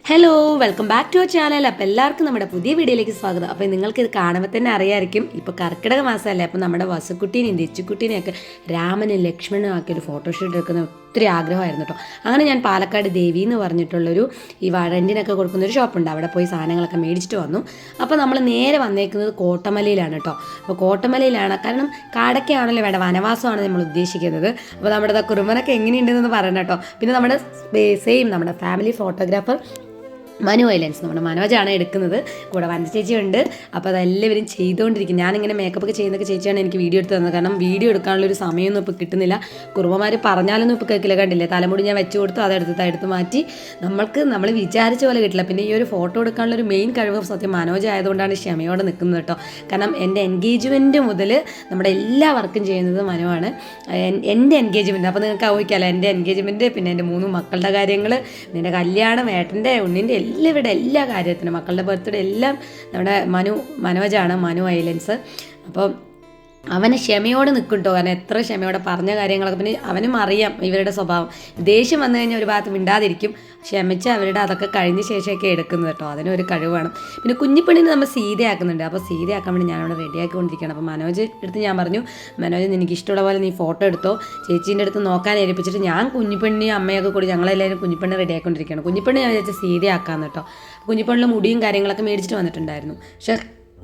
Hello welcome back to our channel. അപ്പോൾ എല്ലാവർക്കും നമ്മുടെ പുതിയ വീഡിയോയിലേക്ക് സ്വാഗതം. അപ്പോൾ നിങ്ങൾക്ക് ഇത് കാണുമ്പോൾ തന്നെ അറിയാമായിരിക്കും, ഇപ്പോൾ കർക്കിടക മാസമല്ലേ. അപ്പോൾ നമ്മുടെ വസുക്കുട്ടീനെയും തെച്ചുക്കുട്ടീനെയൊക്കെ രാമനും ലക്ഷ്മണനും ആക്കിയൊരു ഫോട്ടോഷൂട്ട് എടുക്കുന്ന ഒത്തിരി ആഗ്രഹമായിരുന്നു കേട്ടോ. അങ്ങനെ ഞാൻ പാലക്കാട് ദേവി എന്ന് പറഞ്ഞിട്ടുള്ളൊരു ഈ റെൻറ്റിനൊക്കെ കൊടുക്കുന്നൊരു ഷോപ്പുണ്ട്, അവിടെ പോയി സാധനങ്ങളൊക്കെ മേടിച്ചിട്ട് വന്നു. അപ്പോൾ നമ്മൾ നേരെ വന്നേക്കുന്നത് കോട്ടമലയിലാണ് കേട്ടോ. അപ്പോൾ കോട്ടമലയിലാണ്, കാരണം കാടൊക്കെയാണല്ലോ വേണ്ട, വനവാസമാണ് നമ്മൾ ഉദ്ദേശിക്കുന്നത്. അപ്പോൾ നമ്മുടെ കുറുമ്പനൊക്കെ എങ്ങനെയുണ്ടെന്ന് പറയണം കേട്ടോ. പിന്നെ നമ്മുടെ സെയിം നമ്മുടെ ഫാമിലി ഫോട്ടോഗ്രാഫർ മനു ഐലൻസ്, നമ്മുടെ മനോജാണ് എടുക്കുന്നത്, കൂടെ വഞ്ച ചേച്ചിയുണ്ട്. അപ്പോൾ അതെല്ലാവരും ചെയ്തുകൊണ്ടിരിക്കും. ഞാനിങ്ങനെ മേക്കപ്പൊക്കെ ചെയ്യുന്നൊക്കെ ചേച്ചിയാണ് എനിക്ക് വീഡിയോ എടുത്ത് തന്നത്. കാരണം വീഡിയോ എടുക്കാനുള്ളൊരു സമയമൊന്നും ഇപ്പോൾ കിട്ടുന്നില്ല. കുറുമ്പന്മാർ പറഞ്ഞാലൊന്നും ഇപ്പോൾ കേൾക്കില്ല, കണ്ടില്ലേ തലമുടി ഞാൻ വെച്ച് കൊടുത്തു, അതെടുത്ത് മാറ്റി. നമ്മൾ വിചാരിച്ച പോലെ കിട്ടില്ല. പിന്നെ ഈ ഒരു ഫോട്ടോ എടുക്കാനുള്ളൊരു മെയിൻ കഴിവ് സത്യം മനോജ് ആയതുകൊണ്ടാണ് ക്ഷമയോടെ നിൽക്കുന്നത് കേട്ടോ. കാരണം എൻ്റെ എൻഗേജ്മെൻറ്റ് മുതൽ നമ്മുടെ എല്ലാ വർക്കും ചെയ്യുന്നത് മനുവാണ്. എൻ്റെ എൻഗേജ്മെൻറ്റ് അപ്പോൾ നിങ്ങൾക്ക് ഊഹിക്കാമല്ലോ, എൻ്റെ എൻഗേജ്മെൻറ്റ്, പിന്നെ എൻ്റെ 3 മക്കളുടെ കാര്യങ്ങൾ, പിന്നെ എൻ്റെ കല്യാണം, ഏട്ടൻ്റെ ഉണ്ണിൻ്റെ എല്ലാ കാര്യത്തിനും, മക്കളുടെ ബർത്ത്ഡേ എല്ലാം നമ്മുടെ മനോജാണ്, മനു ഐലൻസ്. അപ്പോൾ അവന് ക്ഷമയോടെ നിൽക്കും കേട്ടോ. കാരണം എത്ര ക്ഷമയോടെ പറഞ്ഞ കാര്യങ്ങളൊക്കെ, പിന്നെ അവനും അറിയാം ഇവരുടെ സ്വഭാവം. ദേഷ്യം വന്നു കഴിഞ്ഞാൽ ഒരു ഭാഗത്ത് മിണ്ടാതിരിക്കും, ക്ഷമിച്ച് അവരുടെ അതൊക്കെ കഴിഞ്ഞ ശേഷമൊക്കെ എടുക്കുന്നത് കേട്ടോ. അതിനൊരു കഴിവ് വേണം. പിന്നെ കുഞ്ഞിപ്പെണ്ണിന് നമ്മൾ സീതയാക്കുന്നുണ്ട്. അപ്പോൾ സീതയാക്കാൻ വേണ്ടി ഞാനവിടെ റെഡിയാക്കിക്കൊണ്ടിരിക്കുകയാണ്. അപ്പോൾ മനോജ് അടുത്ത് ഞാൻ പറഞ്ഞു, മനോജ് എനിക്ക് ഇഷ്ടമുള്ള പോലെ നീ ഫോട്ടോ എടുത്തോ, ചേച്ചീൻ്റെ അടുത്ത് നോക്കാൻ ഏൽപ്പിച്ചിട്ട് ഞാൻ കുഞ്ഞിപ്പെണ്ണിയും അമ്മയൊക്കെ കൂടി ഞങ്ങളെല്ലാവരും കുഞ്ഞിപ്പെണ്ണെ റെഡിയാക്കിക്കൊണ്ടിരിക്കുകയാണ്. കുഞ്ഞിപ്പെണ്ണ് ഞാൻ വിചാരിച്ച സീതയാക്കാമെന്ന് കേട്ടോ. കുഞ്ഞിപ്പെണ്ണിൽ മുടിയും കാര്യങ്ങളൊക്കെ മേടിച്ചിട്ട് വന്നിട്ടുണ്ടായിരുന്നു. പക്ഷേ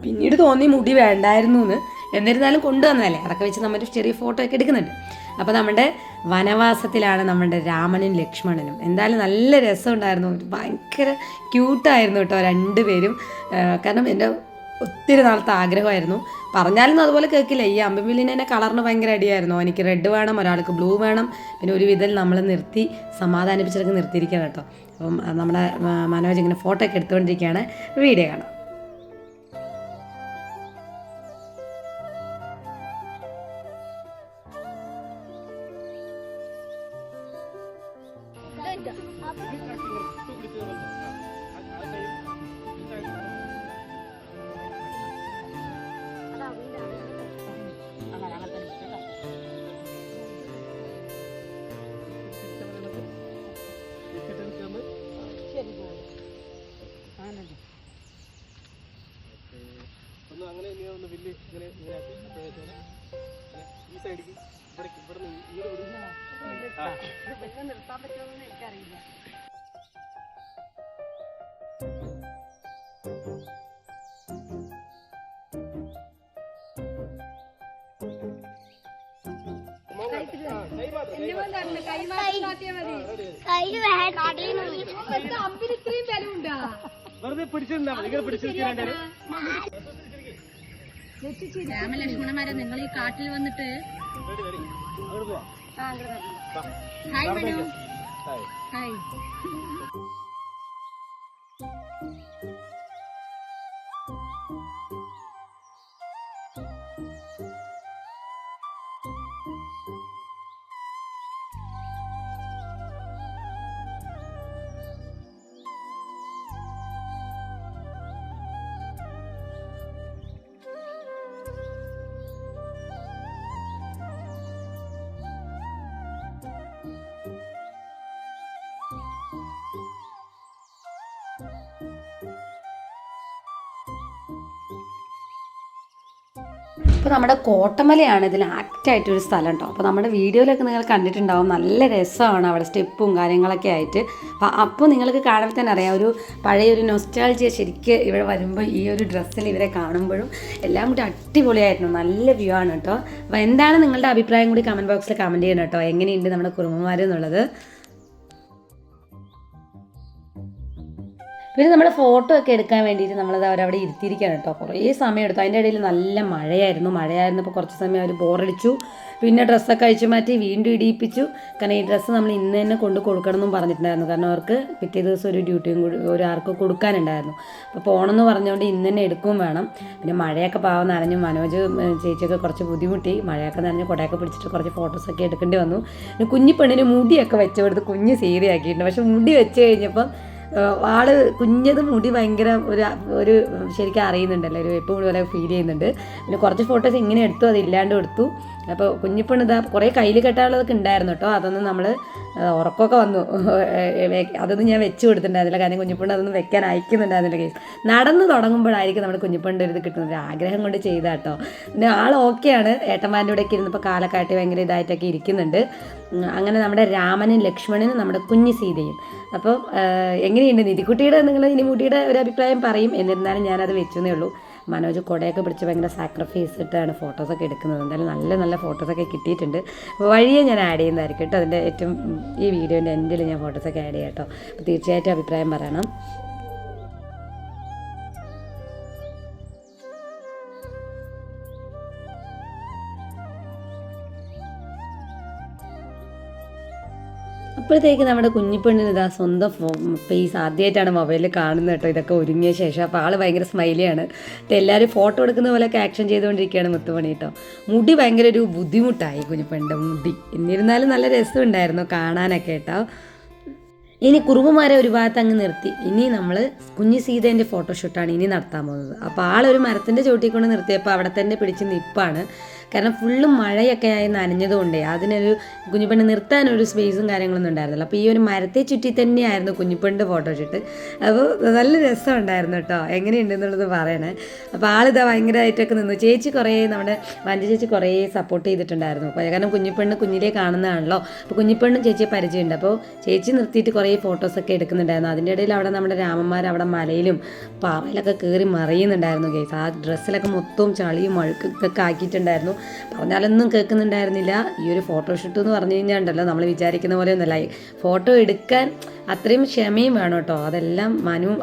പിന്നീട് തോന്നി മുടി വേണ്ടായിരുന്നു എന്ന്. എന്നിരുന്നാലും കൊണ്ടുവന്നതല്ലേ, അതൊക്കെ വെച്ച് നമ്മൾ ചെറിയ ഫോട്ടോ ഒക്കെ എടുക്കുന്നുണ്ട്. അപ്പോൾ നമ്മുടെ വനവാസത്തിലാണ് നമ്മുടെ രാമനും ലക്ഷ്മണനും. എന്തായാലും നല്ല രസമുണ്ടായിരുന്നു, ഭയങ്കര ക്യൂട്ടായിരുന്നു കേട്ടോ രണ്ടുപേരും. കാരണം എൻ്റെ ഒത്തിരി നാളത്തെ ആഗ്രഹമായിരുന്നു. പറഞ്ഞാലൊന്നും അതുപോലെ കേൾക്കില്ല. ഈ അമ്പുവിലിന് തന്നെ കളറിന് ഭയങ്കര അടിയായിരുന്നു. എനിക്ക് റെഡ് വേണം, ഒരാൾക്ക് ബ്ലൂ വേണം. പിന്നെ ഒരു വിധത്തിൽ നമ്മൾ നിർത്തി സമാധാനിപ്പിച്ചൊക്കെ നിർത്തിയിരിക്കുകയാണ് കേട്ടോ. അപ്പം നമ്മുടെ മനോജ് ഇങ്ങനെ ഫോട്ടോ ഒക്കെ എടുത്തുകൊണ്ടിരിക്കുകയാണ്. വീഡിയോ കാണാം. അങ്ങനെ ഒന്ന് വലിയ ഇങ്ങനെ ഈ സൈഡിലേക്ക് ഇവിടെ നിർത്താൻ പറ്റുമെന്ന് എനിക്കറിയില്ല. വെറുതെ പിടിച്ചിട്ടുണ്ടാ രാമലക്ഷ്മണന്മാരെ നിങ്ങൾ ഈ കാട്ടിൽ വന്നിട്ട് ഹായ് മനു. ഹായ്. അപ്പോൾ നമ്മുടെ കോട്ടമലയാണ് ഇതിൽ ആക്റ്റായിട്ടൊരു സ്ഥലം കേട്ടോ. അപ്പോൾ നമ്മുടെ വീഡിയോയിലൊക്കെ നിങ്ങൾ കണ്ടിട്ടുണ്ടാവും, നല്ല രസമാണ് അവിടെ സ്റ്റെപ്പും കാര്യങ്ങളൊക്കെ ആയിട്ട്. അപ്പോൾ നിങ്ങൾക്ക് കാണുമ്പോൾ തന്നെ അറിയാം, ഒരു പഴയൊരു നൊസ്റ്റാൾജിയ ശരിക്കും ഇവിടെ വരുമ്പോൾ ഈ ഒരു ഡ്രസ്സിൽ ഇവരെ കാണുമ്പോഴും എല്ലാം കൂടി അടിപൊളിയായിരുന്നു. നല്ല വ്യൂ ആണ് കേട്ടോ. അപ്പോൾ എന്താണ് നിങ്ങളുടെ അഭിപ്രായം കൂടി കമൻറ്റ് ബോക്സിൽ കമൻറ്റ് ചെയ്യണം കേട്ടോ, എങ്ങനെയുണ്ട് നമ്മുടെ കുറുമ്പന്മാർ എന്നുള്ളത്. പിന്നെ നമ്മുടെ ഫോട്ടോ ഒക്കെ എടുക്കാൻ വേണ്ടിയിട്ട് നമ്മളത് അവരവിടെ ഇരുത്തിയിരിക്കുകയാണ് കേട്ടോ. കുറേ സമയം എടുത്തു. അതിൻ്റെ ഇടയിൽ നല്ല മഴയായിരുന്നപ്പോൾ കുറച്ച് സമയം അവർ ബോറടിച്ചു. പിന്നെ ഡ്രസ്സൊക്കെ അഴിച്ചു മാറ്റി വീണ്ടും ഇടിയിപ്പിച്ചു. കാരണം ഈ ഡ്രസ്സ് നമ്മൾ ഇന്ന് തന്നെ കൊണ്ട് കൊടുക്കണമെന്നും പറഞ്ഞിട്ടുണ്ടായിരുന്നു. കാരണം അവർക്ക് പിറ്റേ ദിവസം ഒരു ഡ്യൂട്ടിയും കൂടി ഒരാൾക്ക് കൊടുക്കാനുണ്ടായിരുന്നു. അപ്പോൾ പോകണമെന്ന് പറഞ്ഞുകൊണ്ട് ഇന്ന് തന്നെ എടുക്കുകയും വേണം. പിന്നെ മഴയൊക്കെ പാവം നനഞ്ഞു. മനോജ് ചേച്ചിയൊക്കെ കുറച്ച് ബുദ്ധിമുട്ടി. മഴയൊക്കെ നനഞ്ഞ് കുടയൊക്കെ പിടിച്ചിട്ട് കുറച്ച് ഫോട്ടോസൊക്കെ എടുക്കേണ്ടി വന്നു. പിന്നെ കുഞ്ഞി പെണ്ണിന് മുടിയൊക്കെ വെച്ച് കൊടുത്ത് കുഞ്ഞ് സീതയാക്കിയിട്ടുണ്ട്. പക്ഷെ മുടി വെച്ച് കഴിഞ്ഞപ്പം ആള് കുഞ്ഞത് മുടി ഭയങ്കര ഒരു ശരിക്കും അറിയുന്നുണ്ടല്ലോ, ഒരു വെപ്പ് മുടി പോലെ ഫീൽ ചെയ്യുന്നുണ്ട്. പിന്നെ കുറച്ച് ഫോട്ടോസ് ഇങ്ങനെ എടുത്തു, അത് ഇല്ലാണ്ട് എടുത്തു. അപ്പോൾ കുഞ്ഞിപ്പെണ്ണ് ഇതാ കുറേ കയ്യിൽ കെട്ടാനുള്ളതൊക്കെ ഉണ്ടായിരുന്നു കേട്ടോ. അതൊന്നും നമ്മൾ ഉറക്കമൊക്കെ വന്നു, അതൊന്നും ഞാൻ വെച്ച് കൊടുത്തിട്ടുണ്ടായിരുന്നില്ല. കാരണം കുഞ്ഞിപ്പെണ്ണ് അതൊന്നും വെക്കാൻ അയക്കുന്നുണ്ടായിരുന്നില്ല. കേസ് നടന്ന് തുടങ്ങുമ്പോഴായിരിക്കും നമ്മുടെ കുഞ്ഞിപ്പെണ്ണിൻ്റെ ഒരു ഇത് കിട്ടുന്നത്, ആഗ്രഹം കൊണ്ട് ചെയ്താൽ കേട്ടോ. പിന്നെ ആൾ ഓക്കെയാണ്, ഏട്ടന്മാരുടെ ഇവിടെയൊക്കെ ഇരുന്നപ്പോൾ കാലൊക്കെ ആട്ടി ഭയങ്കര ഇതായിട്ടൊക്കെ ഇരിക്കുന്നുണ്ട്. അങ്ങനെ നമ്മുടെ രാമനും ലക്ഷ്മണനും നമ്മുടെ കുഞ്ഞു സീതയും. അപ്പോൾ എങ്ങനെയുണ്ട് നിധിക്കുട്ടിയുടെ, നിങ്ങൾ നിധിക്കുട്ടിയുടെ ഒരു അഭിപ്രായം പറയും. എന്നിരുന്നാലും ഞാനത് വെച്ചെന്നേ ഉള്ളൂ. മനോജ് കുടയൊക്കെ പിടിച്ച് ഭയങ്കര സാക്രിഫൈസ് ഇട്ടാണ് ഫോട്ടോസൊക്കെ എടുക്കുന്നത്. എന്തായാലും നല്ല നല്ല ഫോട്ടോസൊക്കെ കിട്ടിയിട്ടുണ്ട്. വഴിയെ ഞാൻ ആഡ് ചെയ്യുന്നതായിരിക്കും കേട്ടോ. അതിൻ്റെ ഏറ്റവും ഈ വീഡിയോൻ്റെ എൻഡിൽ ഞാൻ ഫോട്ടോസൊക്കെ ആഡ് ചെയ്യാം കേട്ടോ. അപ്പോൾ തീർച്ചയായിട്ടും അഭിപ്രായം പറയണം. അപ്പോഴത്തേക്ക് നമ്മുടെ കുഞ്ഞിപ്പെണ്ണിന് ഇതാ സ്വന്തം ഫേസ് ആദ്യമായിട്ടാണ് മൊബൈലിൽ കാണുന്നത് കേട്ടോ. ഇതൊക്കെ ഒരുങ്ങിയ ശേഷം അപ്പോൾ ആൾ ഭയങ്കര സ്മൈലിയാണ്. എല്ലാവരും ഫോട്ടോ എടുക്കുന്ന പോലെയൊക്കെ ആക്ഷൻ ചെയ്തുകൊണ്ടിരിക്കുകയാണ് മുത്തുമണി കേട്ടോ. മുടി ഭയങ്കര ഒരു ബുദ്ധിമുട്ടായി കുഞ്ഞിപ്പെണ്ണിൻ്റെ മുടി. എന്നിരുന്നാലും നല്ല രസമുണ്ടായിരുന്നു കാണാനൊക്കെ കേട്ടോ. ഇനി കുറുമ്പുമാരെ ഒരു ഭാഗത്ത് അങ്ങ് നിർത്തി. ഇനി നമ്മൾ കുഞ്ഞു സീതേൻ്റെ ഫോട്ടോഷൂട്ടാണ് ഇനി നടത്താൻ പോകുന്നത്. അപ്പോൾ ആളൊരു മരത്തിൻ്റെ ചോട്ടിൽ കൊണ്ട് നിർത്തിയപ്പോൾ അവിടെ തന്നെ പിടിച്ച് നിൽപ്പാണ്. കാരണം ഫുള്ളും മഴയൊക്കെ ആയി നനഞ്ഞതുകൊണ്ടേ അതിനൊരു കുഞ്ഞിപ്പെണ്ണ് നിർത്താനൊരു സ്പേസും കാര്യങ്ങളൊന്നും ഉണ്ടായിരുന്നില്ല. അപ്പോൾ ഈ ഒരു മരത്തെ ചുറ്റി തന്നെയായിരുന്നു കുഞ്ഞിപ്പെണ്ണിൻ്റെ ഫോട്ടോഷൂട്ട്. അപ്പോൾ നല്ല രസമുണ്ടായിരുന്നു കേട്ടോ. എങ്ങനെയുണ്ടെന്നുള്ളത് പറയണേ. അപ്പോൾ ആളിതാ ഭയങ്കരമായിട്ടൊക്കെ നിന്നു. ചേച്ചി കുറേ നമ്മുടെ വഞ്ച ചേച്ചി കുറേ സപ്പോർട്ട് ചെയ്തിട്ടുണ്ടായിരുന്നു. കാരണം കുഞ്ഞിപ്പെണ്ണ് കുഞ്ഞിലേ കാണുന്നതാണല്ലോ. അപ്പോൾ കുഞ്ഞിപ്പെണ്ണും ചേച്ചിയെ പരിചയമുണ്ട്. അപ്പോൾ ചേച്ചി നിർത്തിയിട്ട് കുറേ ഫോട്ടോസൊക്കെ എടുക്കുന്നുണ്ടായിരുന്നു. അതിൻ്റെ ഇടയിൽ അവിടെ നമ്മുടെ രാമന്മാർ അവിടെ മലയിലും പാറയിലൊക്കെ കയറി മറിയുന്നുണ്ടായിരുന്നു കേസ്. ആ ഡ്രസ്സിലൊക്കെ മൊത്തവും ചളിയും അഴുക്കൊക്കെ ആക്കിയിട്ടുണ്ടായിരുന്നു. പറഞ്ഞാലൊന്നും കേൾക്കുന്നുണ്ടായിരുന്നില്ല. ഈ ഒരു ഫോട്ടോഷൂട്ട് എന്ന് പറഞ്ഞു കഴിഞ്ഞാൽ ഉണ്ടല്ലോ, നമ്മൾ വിചാരിക്കുന്ന പോലെ ഒന്നല്ല. ഫോട്ടോ എടുക്കാൻ അത്രയും ക്ഷമയും വേണം കേട്ടോ. അതെല്ലാം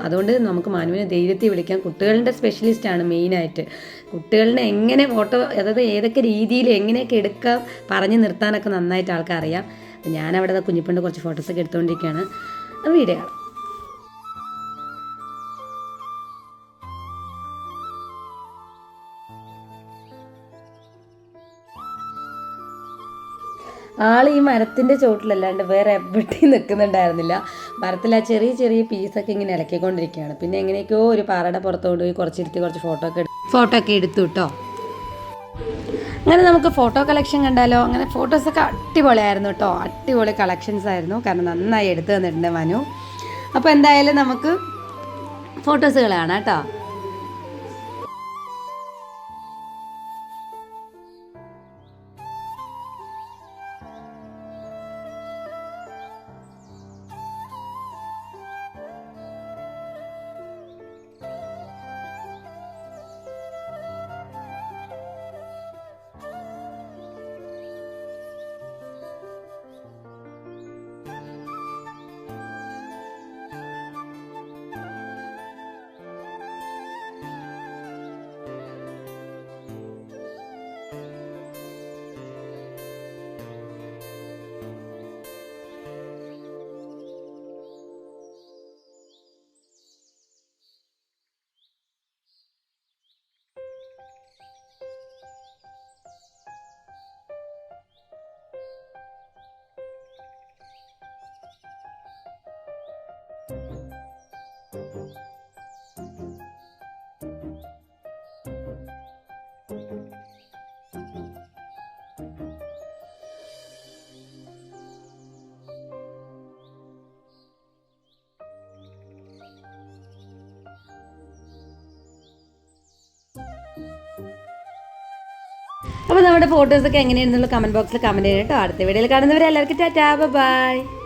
അതുകൊണ്ട് നമുക്ക് മനുവിനെ ധൈര്യത്തിൽ വിളിക്കാം. കുട്ടികളുടെ സ്പെഷ്യലിസ്റ്റാണ് മെയിനായിട്ട്. കുട്ടികളിനെ എങ്ങനെ ഫോട്ടോ, അതായത് ഏതൊക്കെ രീതിയിൽ എങ്ങനെയൊക്കെ എടുക്കാം പറഞ്ഞ് നിർത്താനൊക്കെ നന്നായിട്ട് ആൾക്കറിയാം. ഞാനവിടെ കുഞ്ഞിപ്പെണ്ണിൻ്റെ കുറച്ച് ഫോട്ടോസൊക്കെ എടുത്തുകൊണ്ടിരിക്കുകയാണ്. വീഡിയോ കാണാം. ആൾ ഈ മരത്തിൻ്റെ ചോട്ടിലല്ലാണ്ട് വേറെ എവിടെയും നിൽക്കുന്നുണ്ടായിരുന്നില്ല. മരത്തിൽ ആ ചെറിയ ചെറിയ പീസൊക്കെ ഇങ്ങനെ ഇളക്കിക്കൊണ്ടിരിക്കുകയാണ്. പിന്നെ എങ്ങനെയൊക്കെയോ ഒരു പാറയുടെ പുറത്ത് കൊണ്ടുപോയി കുറച്ചിരുത്തി കുറച്ച് ഫോട്ടോ ഒക്കെ എടുത്തു കേട്ടോ. അങ്ങനെ നമുക്ക് ഫോട്ടോ കളക്ഷൻ കണ്ടാലോ. അങ്ങനെ ഫോട്ടോസൊക്കെ അടിപൊളിയായിരുന്നു കേട്ടോ. അടിപൊളി കളക്ഷൻസ് ആയിരുന്നു. കാരണം നന്നായി എടുത്തു തന്നിട്ടുണ്ട് മനു. അപ്പോൾ എന്തായാലും നമുക്ക് ഫോട്ടോസുകൾ കാണാം കേട്ടോ. അപ്പോൾ നമ്മുടെ ഫോട്ടോസൊക്കെ എങ്ങനെയാണെന്നുള്ള കമൻറ്റ് ബോക്സിൽ കമൻറ്റ് ചെയ്യണം കേട്ടോ. അടുത്ത വീഡിയോയിൽ കാണുന്നവരെ എല്ലാവർക്കും ടാറ്റാ ബൈ.